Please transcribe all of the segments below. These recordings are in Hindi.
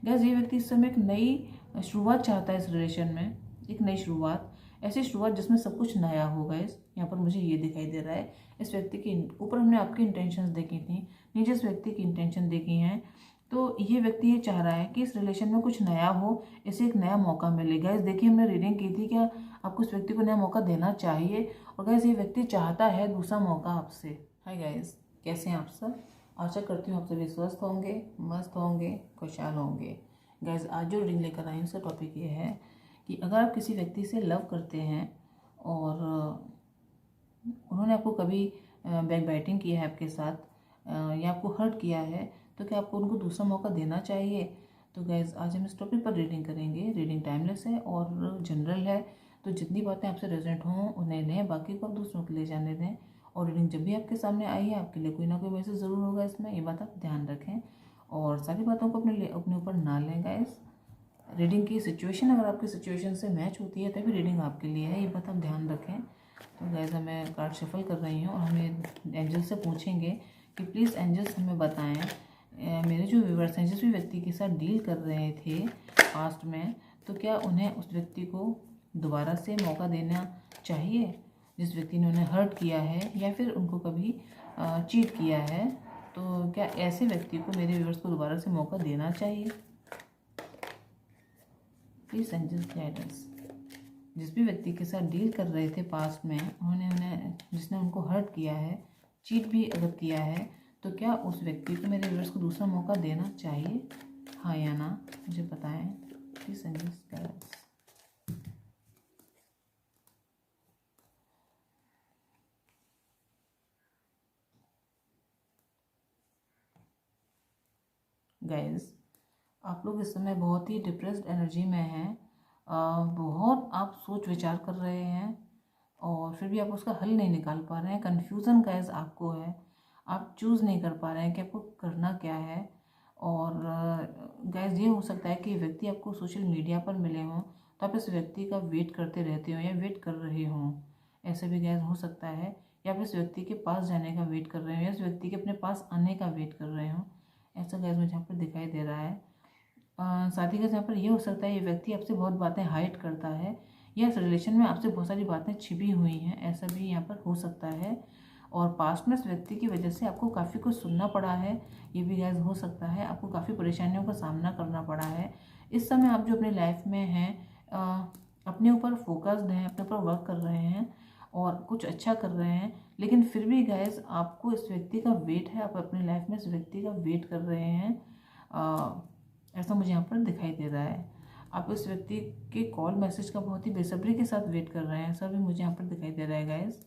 गैस ये व्यक्ति इस समय एक नई शुरुआत चाहता है इस रिलेशन में, एक नई शुरुआत, ऐसी शुरुआत जिसमें सब कुछ नया हो। गैस यहाँ पर मुझे ये दिखाई दे रहा है। इस व्यक्ति के ऊपर हमने आपकी इंटेंशंस देखी थी, नीचे इस व्यक्ति की इंटेंशन देखी हैं। तो ये व्यक्ति ये चाह रहा है कि इस रिलेशन में कुछ नया हो, इसे एक नया मौका मिले। गैस देखिए हमने रीडिंग की थी, क्या आपको इस व्यक्ति को नया मौका देना चाहिए? और गैस ये व्यक्ति चाहता है दूसरा मौका आपसे। हाय गैस, कैसे हैं आप सब? आशा करती हूँ आप सभी स्वस्थ होंगे, मस्त होंगे, खुशहाल होंगे। गैस आज जो रीडिंग लेकर आई हूँ उसका टॉपिक ये है कि अगर आप किसी व्यक्ति से लव करते हैं और उन्होंने आपको कभी बैक बाइटिंग किया है आपके साथ या आपको हर्ट किया है, तो क्या आपको उनको दूसरा मौका देना चाहिए? तो गैस आज हम इस टॉपिक पर रीडिंग करेंगे। रीडिंग टाइमलेस है और जनरल है, तो जितनी बातें आपसे रेजोनेट हों उन्हें लें, बाकी को आप दूसरों के लिए जाने दें। और रीडिंग जब भी आपके सामने आई है आपके लिए कोई ना कोई मैसेज ज़रूर होगा इसमें, ये बात आप ध्यान रखें और सारी बातों को अपने ऊपर ना लें। गैस रीडिंग की सिचुएशन अगर आपकी सिचुएशन से मैच होती है तभी रीडिंग आपके लिए है, ये बात आप ध्यान रखें। तो गैस मैं कार्ड शफल कर रही हूँ और हमें एंजल से पूछेंगे कि प्लीज़ एंजल्स हमें बताएं मेरे जो व्यूअर्स हैं जिस भी व्यक्ति के साथ डील कर रहे थे पास्ट में, तो क्या उन्हें उस व्यक्ति को दोबारा से मौका देना चाहिए जिस व्यक्ति ने उन्हें हर्ट किया है या फिर उनको कभी चीट किया है। तो क्या ऐसे व्यक्ति को, मेरे व्यूअर्स को दोबारा से मौका देना चाहिए? Please angels guidance. जिस भी व्यक्ति के साथ डील कर रहे थे पास्ट में, जिसने उनको हर्ट किया है, चीट भी अगर किया है, तो क्या उस व्यक्ति को, मेरे व्यूअर्स को दूसरा मौका देना चाहिए? हाँ या ना मुझे बताएं प्लीज़ एंजल्स गाइडेंस। गाइस आप लोग इस समय बहुत ही डिप्रेस्ड एनर्जी में हैं, बहुत आप सोच विचार कर रहे हैं और फिर भी आप उसका हल नहीं निकाल पा रहे हैं। कन्फ्यूज़न गाइस आपको है, आप चूज़ नहीं कर पा रहे हैं कि आपको करना क्या है। और गाइस ये हो सकता है कि व्यक्ति आपको सोशल मीडिया पर मिले हों तो आप इस व्यक्ति का वेट करते रहते हो या वेट कर रहे हों, ऐसे भी गाइस हो सकता है। या आप इस व्यक्ति के पास जाने का वेट कर रहे हो या इस व्यक्ति के अपने पास आने का वेट कर रहे हो, ऐसा गैस मुझे यहाँ पर दिखाई दे रहा है। साथ ही यहाँ पर ये हो सकता है ये व्यक्ति आपसे बहुत बातें हाइड करता है या इस रिलेशन में आपसे बहुत सारी बातें छिपी हुई हैं, ऐसा भी यहाँ पर हो सकता है। और पास्ट में इस व्यक्ति की वजह से आपको काफ़ी कुछ सुनना पड़ा है, ये भी गैस हो सकता है। आपको काफ़ी परेशानियों का सामना करना पड़ा है। इस समय आप जो अपनी लाइफ में हैं अपने ऊपर फोकस्ड हैं, अपने ऊपर वर्क कर रहे हैं और कुछ अच्छा कर रहे हैं, लेकिन फिर भी गैस आपको इस व्यक्ति का वेट है, आप अपनी लाइफ में इस व्यक्ति का वेट कर रहे हैं, ऐसा मुझे यहाँ पर दिखाई दे रहा है। आप इस व्यक्ति के कॉल मैसेज का बहुत ही बेसब्री के साथ वेट कर रहे हैं, ऐसा भी मुझे यहाँ पर दिखाई दे रहा है गैस।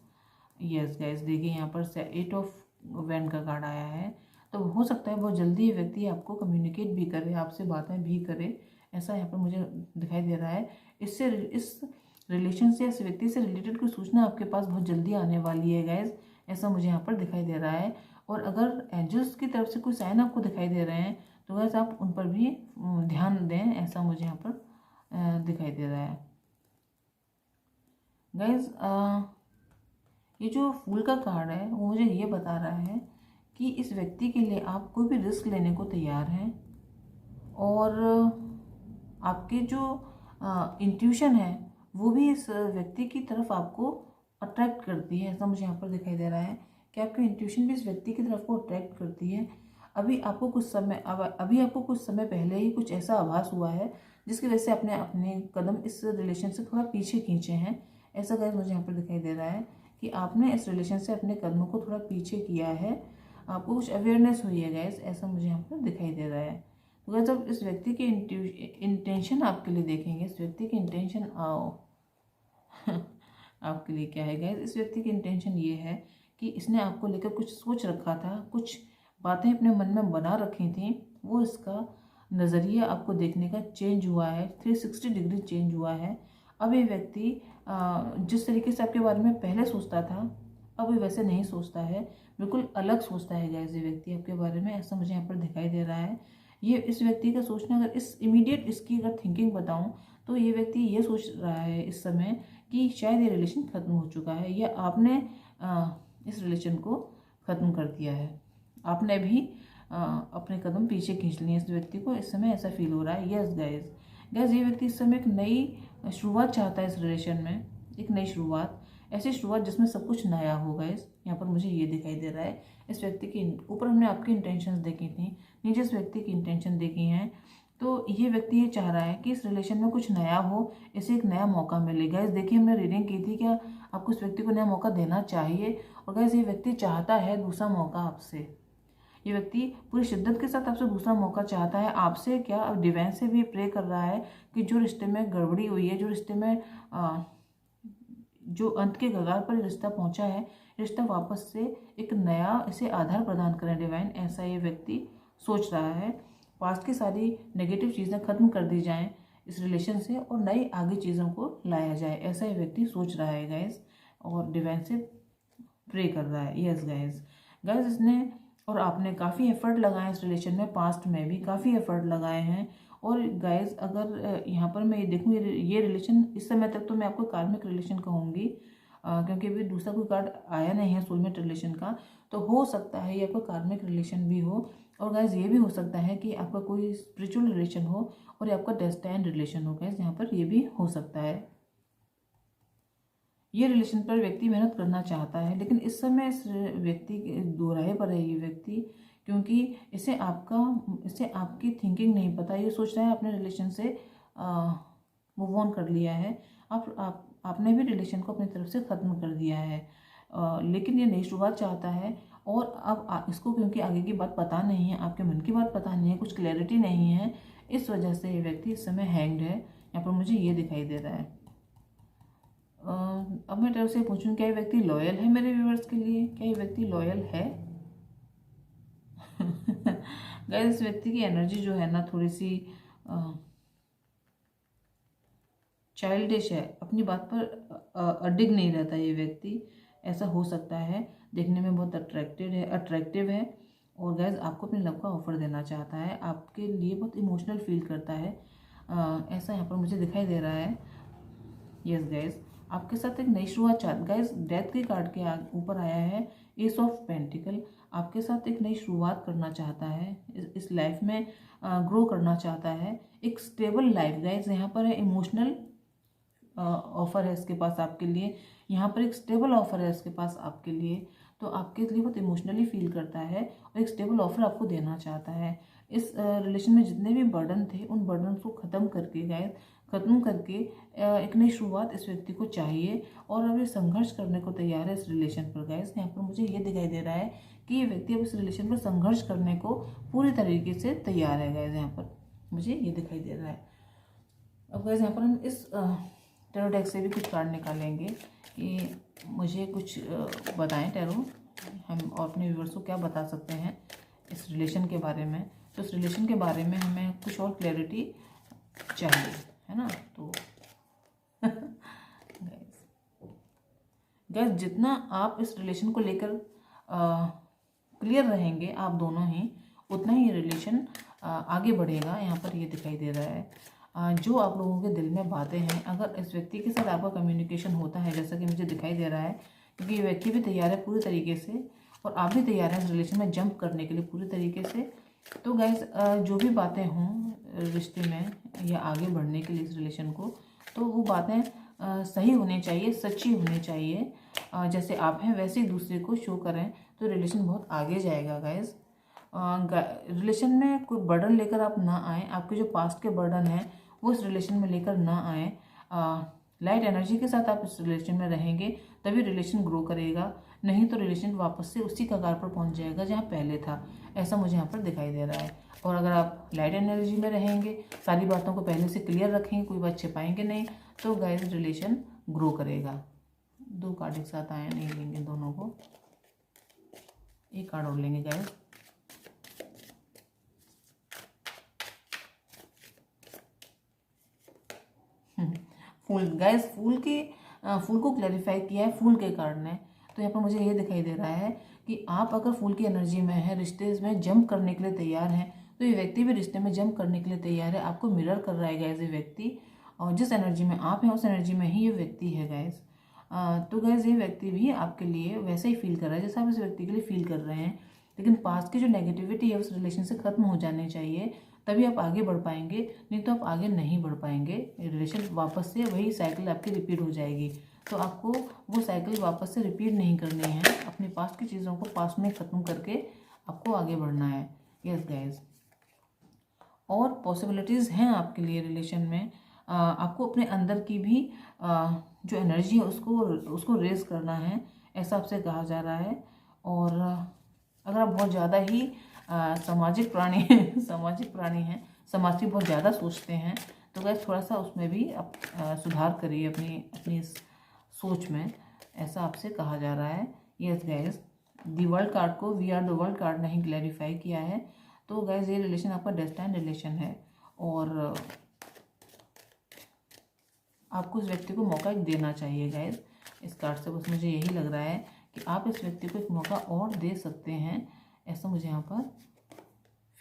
यस गैस देखिए यहाँ पर 8 ऑफ वैंड का कार्ड आया है, तो हो सकता है बहुत जल्दी ये व्यक्ति आपको कम्युनिकेट भी करे, आपसे बातें भी करे, ऐसा यहाँ पर मुझे दिखाई दे रहा है। इस रिलेशन से, इस व्यक्ति से रिलेटेड कोई सूचना आपके पास बहुत जल्दी आने वाली है गैस, ऐसा मुझे यहाँ पर दिखाई दे रहा है। और अगर एंजल्स की तरफ से कोई साइन आपको दिखाई दे रहे हैं तो गैस आप उन पर भी ध्यान दें, ऐसा मुझे यहाँ पर दिखाई दे रहा है। गैस ये जो फूल का कार्ड है वो मुझे ये बता रहा है कि इस व्यक्ति के लिए आप कोई भी रिस्क लेने को तैयार हैं और आपके जो इंट्यूशन है वो भी इस व्यक्ति की तरफ आपको अट्रैक्ट करती है, ऐसा मुझे यहाँ पर दिखाई दे रहा है कि आपकी इंट्यूशन भी इस व्यक्ति की तरफ को अट्रैक्ट करती है। अभी आपको कुछ समय पहले ही कुछ ऐसा आभास हुआ है जिसकी वजह से आपने अपने कदम इस रिलेशन से थोड़ा पीछे खींचे हैं, ऐसा गैस मुझे यहाँ पर दिखाई दे रहा है कि आपने इस रिलेशन से अपने कदमों को थोड़ा पीछे किया है, आपको कुछ अवेयरनेस हुई है गैस, ऐसा मुझे यहाँ पर दिखाई दे रहा है। तो जब इस व्यक्ति की इंटेंशन आपके लिए देखेंगे, इस व्यक्ति की इंटेंशन आपके लिए क्या है गैस, इस व्यक्ति की इंटेंशन ये है कि इसने आपको लेकर कुछ सोच रखा था, कुछ बातें अपने मन में बना रखी थी, वो इसका नज़रिया आपको देखने का चेंज हुआ है, 360 डिग्री चेंज हुआ है। अब ये व्यक्ति जिस तरीके से आपके बारे में पहले सोचता था अब ये वैसे नहीं सोचता है, बिल्कुल अलग सोचता है गैस ये व्यक्ति आपके बारे में, ऐसा मुझे यहाँ पर दिखाई दे रहा है। ये इस व्यक्ति का सोचना, अगर इस इमीडिएट इसकी अगर थिंकिंग बताऊँ तो ये व्यक्ति ये सोच रहा है इस समय कि शायद ये रिलेशन ख़त्म हो चुका है या आपने इस रिलेशन को ख़त्म कर दिया है। आपने भी अपने कदम पीछे खींच लिए इस व्यक्ति को, इस समय ऐसा फील हो रहा है। यस गाइज, गाइज ये व्यक्ति इस समय एक नई शुरुआत चाहता है इस रिलेशन में, एक नई शुरुआत, ऐसी शुरुआत जिसमें सब कुछ नया हो। गाइज यहाँ पर मुझे ये दिखाई दे रहा है। इस व्यक्ति की ऊपर हमने आपकी इंटेंशंस देखी थी, नीचे इस व्यक्ति की इंटेंशन देखी हैं। तो ये व्यक्ति ये चाह रहा है कि इस रिलेशन में कुछ नया हो, इसे एक नया मौका मिले। गाइज देखिए, हमने रीडिंग की थी, क्या आपको इस व्यक्ति को नया मौका देना चाहिए। और गाइज ये व्यक्ति चाहता है दूसरा मौका आपसे, ये व्यक्ति पूरी शिद्दत के साथ आपसे दूसरा मौका चाहता है। आपसे क्या, अब डिवाइन से भी प्रे कर रहा है कि जो रिश्ते में गड़बड़ी हुई है, जो रिश्ते में जो अंत के कगार पर रिश्ता पहुंचा है, रिश्ता वापस से एक नया इसे आधार प्रदान करें डिवाइन, ऐसा ये व्यक्ति सोच रहा है। पास्ट की सारी नेगेटिव चीज़ें खत्म कर दी जाएं इस रिलेशन से और नई आगे चीज़ों को लाया जाए, ऐसा ये व्यक्ति सोच रहा है गाइज, और डिवाइन से प्रे कर रहा है। यस गाइज, गाइज इसने और आपने काफ़ी एफर्ट लगाए इस रिलेशन में, पास्ट में भी काफ़ी एफर्ट लगाए हैं। और गाइज अगर यहाँ पर मैं ये देखूँ, ये रिलेशन इस समय तक तो मैं आपको कार्मिक रिलेशन कहूँगी, क्योंकि अभी दूसरा कोई कार्ड आया नहीं है सोलमेट रिलेशन का, तो हो सकता है ये आपका कार्मिक रिलेशन भी हो। और गाइज ये भी हो सकता है कि आपका कोई स्पिरिचुअल रिलेशन हो और ये आपका डेस्टाइन्ड रिलेशन हो। गाइज यहाँ पर ये भी हो सकता है। ये रिलेशन पर व्यक्ति मेहनत करना चाहता है, लेकिन इस समय इस व्यक्ति दोराहे पर है ये व्यक्ति, क्योंकि इसे आपकी थिंकिंग नहीं पता। ये सोच रहा है अपने रिलेशन से मूव ऑन कर लिया है, आपने भी रिलेशन को अपनी तरफ से ख़त्म कर दिया है, लेकिन ये नई शुरुआत चाहता है। और अब इसको क्योंकि आगे की बात पता नहीं है, आपके मन की बात पता नहीं है, कुछ क्लैरिटी नहीं है, इस वजह से ये व्यक्ति इस समय हैंग्ड है। यहाँ पर मुझे ये दिखाई दे रहा है। अब मैं तरफ से पूछूं, क्या ये व्यक्ति लॉयल है मेरे व्यूअर्स के लिए? क्या ये व्यक्ति लॉयल है? गाइस इस व्यक्ति की एनर्जी जो है ना, थोड़ी सी चाइल्डिश है, अपनी बात पर अडिग नहीं रहता ये व्यक्ति, ऐसा हो सकता है। देखने में बहुत अट्रैक्टिव है और गाइस आपको अपने लव का ऑफर देना चाहता है, आपके लिए बहुत इमोशनल फील करता है, ऐसा यहाँ पर मुझे दिखाई दे रहा है। यस गाइस, आपके साथ एक नई शुरुआत गाइस डेथ के कार्ड के ऊपर आया है एस ऑफ पेंटिकल, आपके साथ एक नई शुरुआत करना चाहता है, इस लाइफ में ग्रो करना चाहता है, एक स्टेबल लाइफ। गाइस यहाँ पर है इमोशनल ऑफर है इसके पास आपके लिए, यहाँ पर एक स्टेबल ऑफर है इसके पास आपके लिए, तो आपके लिए बहुत इमोशनली फील करता है और एक स्टेबल ऑफर आपको देना चाहता है। इस रिलेशन में जितने भी बर्डन थे उन बर्डन को ख़त्म करके एक नई शुरुआत इस व्यक्ति को चाहिए और अभी संघर्ष करने को तैयार है इस रिलेशन पर। गाइस यहाँ पर मुझे ये दिखाई दे रहा है कि ये व्यक्ति अब इस रिलेशन पर संघर्ष करने को पूरी तरीके से तैयार है। गाइस यहाँ पर मुझे ये दिखाई दे रहा है। अब गाइस यहाँ पर हम इस टैरो डेक से भी कुछ कार्ड निकालेंगे कि मुझे कुछ बताएं टैरो, हम और अपने व्यूअर्स को क्या बता सकते हैं इस रिलेशन के बारे में। तो इस रिलेशन के बारे में हमें कुछ और क्लैरिटी चाहिए, है ना। तो गाइस जितना आप इस रिलेशन को लेकर क्लियर रहेंगे आप दोनों ही, उतना ही ये रिलेशन आगे बढ़ेगा। यहाँ पर ये दिखाई दे रहा है जो आप लोगों के दिल में बातें हैं, अगर इस व्यक्ति के साथ आपका कम्युनिकेशन होता है जैसा कि मुझे दिखाई दे रहा है, क्योंकि ये व्यक्ति भी तैयार है पूरी तरीके से और आप भी तैयार हैं इस रिलेशन में जंप करने के लिए पूरी तरीके से। तो गाइस जो भी बातें हों रिश्ते में या आगे बढ़ने के लिए इस रिलेशन को, तो वो बातें सही होनी चाहिए, सच्ची होनी चाहिए, जैसे आप हैं वैसे ही दूसरे को शो करें तो रिलेशन बहुत आगे जाएगा। गाइस रिलेशन में कोई बर्डन लेकर आप ना आए, आपके जो पास्ट के बर्डन हैं वो इस रिलेशन में लेकर ना आए। लाइट एनर्जी के साथ आप इस रिलेशन में रहेंगे तभी रिलेशन ग्रो करेगा, नहीं तो रिलेशन वापस से उसी कगार पर पहुंच जाएगा जहां पहले था, ऐसा मुझे यहाँ पर दिखाई दे रहा है। और अगर आप लाइट एनर्जी में रहेंगे, सारी बातों को पहले से क्लियर रखेंगे, कोई बात छिपाएंगे नहीं, तो गाइस रिलेशन ग्रो करेगा। दो कार्ड एक साथ आए, नहीं लेंगे दोनों को, एक कार्ड और लेंगे गाइस। फूल, गाइस फूल को क्लैरिफाई किया है फूल के कार्ड ने। तो यहाँ पर मुझे ये दिखाई दे रहा है कि आप अगर फूल की एनर्जी में है, रिश्ते में जंप करने के लिए तैयार हैं, तो ये व्यक्ति भी रिश्ते में जंप करने के लिए तैयार है, आपको मिरर कर रहा है गाइस ये व्यक्ति, और जिस एनर्जी में आप हैं उस एनर्जी में ही ये व्यक्ति है गाइस। तो गाइस ये व्यक्ति भी आपके लिए वैसे ही फील कर रहा है जैसे आप इस व्यक्ति के लिए फील कर रहे हैं। लेकिन पास्ट की जो नेगेटिविटी है उस रिलेशन से ख़त्म हो जानी चाहिए, तभी आप आगे बढ़ पाएंगे, नहीं तो आप आगे नहीं बढ़ पाएंगे। रिलेशन वापस से वही साइकिल आपकी रिपीट हो जाएगी। तो आपको वो साइकिल वापस से रिपीट नहीं करनी है, अपने पास्ट की चीज़ों को पास्ट में ख़त्म करके आपको आगे बढ़ना है। यस गाइस, और पॉसिबिलिटीज़ हैं आपके लिए रिलेशन में। आपको अपने अंदर की भी जो एनर्जी है उसको रेज करना है, ऐसा आपसे कहा जा रहा है। और अगर आप बहुत ज़्यादा ही सामाजिक प्राणी सामाजिक प्राणी हैं, समाज की बहुत ज़्यादा सोचते हैं, तो गैस थोड़ा सा उसमें भी आप सुधार करिए अपनी सोच में, ऐसा आपसे कहा जा रहा है। Yes gas, the world card को we are the world card नहीं क्लैरिफाई किया है। तो गैस ये रिलेशन आपका डेस्टाइन रिलेशन है, और आपको इस व्यक्ति को मौका एक देना चाहिए गैस। इस कार्ड से बस मुझे यही लग रहा है कि आप इस व्यक्ति को एक मौका और दे सकते हैं, ऐसा मुझे यहाँ पर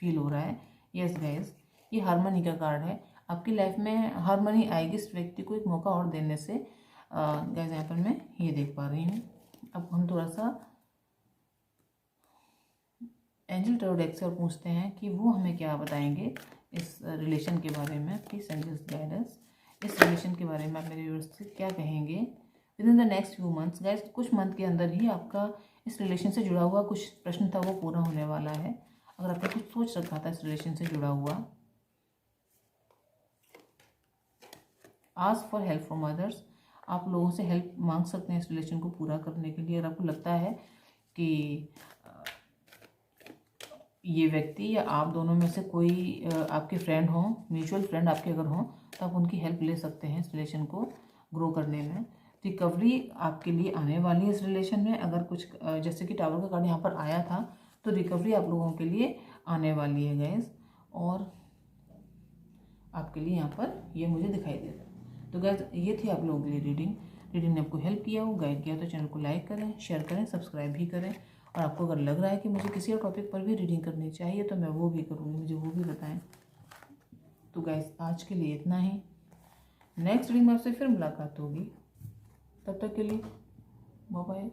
फील हो रहा है। यस गैस, ये हार्मनी का कार्ड है। आपकी लाइफ में हार्मनी आएगी इस व्यक्ति को एक मौका और देने से। गैस यहाँ पर मैं ये देख पा रही हूँ। अब हम थोड़ा सा एंजल टैरो डेक से और पूछते हैं कि वो हमें क्या बताएंगे इस रिलेशन के बारे में। प्लीज एंजल्स गाइड अस, इस रिलेशन के बारे में आप मेरे व्यूअर्स से क्या कहेंगे with in the next few months. Guys कुछ मंथ के अंदर ही आपका इस रिलेशन से जुड़ा हुआ कुछ प्रश्न था वो पूरा होने वाला है। अगर आपने कुछ सोच रखा था इस रिलेशन से जुड़ा हुआ, ask for help from others, आप लोगों से हेल्प मांग सकते हैं इस रिलेशन को पूरा करने के लिए। अगर आपको लगता है कि ये व्यक्ति या आप दोनों में से कोई आपके फ्रेंड हो, म्यूचुअल फ्रेंड आपके अगर हों, तो आप उनकी हेल्प ले सकते हैं इस रिलेशन को ग्रो करने में। रिकवरी आपके लिए आने वाली है इस रिलेशन में। अगर कुछ जैसे कि टावर का कार्ड यहाँ पर आया था, तो रिकवरी आप लोगों के लिए आने वाली है गैस, और आपके लिए यहाँ पर ये मुझे दिखाई दे रहा है। तो गैस ये थी आप लोगों के लिए रीडिंग ने आपको हेल्प किया हो, गाइड किया, तो चैनल को लाइक करें, शेयर करें, सब्सक्राइब भी करें। और आपको अगर लग रहा है कि मुझे किसी और टॉपिक पर भी रीडिंग करनी चाहिए तो मैं वो भी करूँगी, मुझे वो भी बताएं। तो गाइस आज के लिए इतना ही, नेक्स्ट रीडिंग में आपसे फिर मुलाकात होगी, तब तक के लिए बाय बाय।